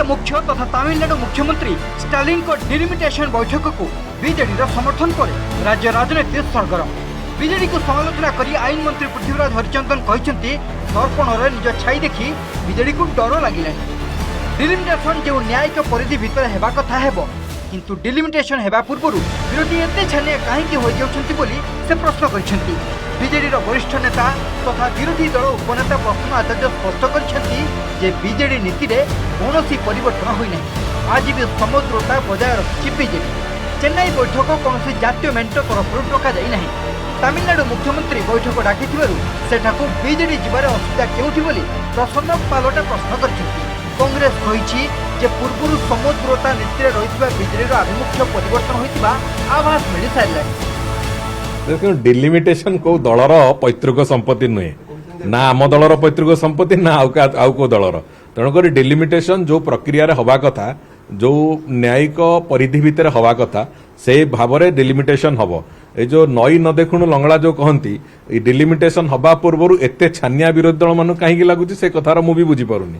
मुख्य तथा तमिलनाडु मुख्यमंत्री स्टालिन को डिलिमिटेशन बैठक को बीजेडी समर्थन पर राज्य राजनीति सरगरम। बीजेडी को समालोचना कर आईन मंत्री पृथ्वीराज हरिचंदन कहते दर्पण निज छाई देखी बीजेडी को डर लगे। डिलिमिटेशन जो न्यायिक परिधि भितर हेबा कथा हेबो किंतु डिलिमिटेशन हेबा पूर्व विरोधी एते छानिया कहीं हो जाउछंती बोली से प्रश्न करछंती। बीजेडी वरिष्ठ नेता तथा विरोधी दल उपनेता प्रश्न आचार्य स्पष्ट करछंती जे बीजेडी नीति रे कोनोसी परिवर्तन होई नाही। आज भी समग्रता बजाय रखिछि बीजेडी। चेन्नई बैठक कौन जातीय मेंट तरफ डका जाई नाही। तमिलनाडु मुख्यमंत्री बैठक डाकिथिबारु सेठाकू बीजेडी जिबार असुविधा केउठी बोली प्रसन्न पालटा प्रश्न करछंती। कांग्रेस कहिछि जे पूर्वरु समग्रता नीति रे रहितबा बीजेडी आभिमुख्य परिवर्तन होइतिबा आभास मिलि सारिलानी। देखो डिलिमिटेशन को दलर पैतृक संपत्ति नुहे ना आम दलर पैतृक संपत्ति ना आउ को दलर तेणुक डिलिमिटेशन जो प्रक्रिया हवा कथा जो न्यायिक परिधि भितर हवा कथा से भाव में डिलिमिटेशन हम ए जो नई न देखुणु लंगड़ा जो कहती डिलिमिटेशन हवा पूर्व एते छानिया विरोधी दल मान कहीं लगुच से कथार मुझे बुझीपारुनी।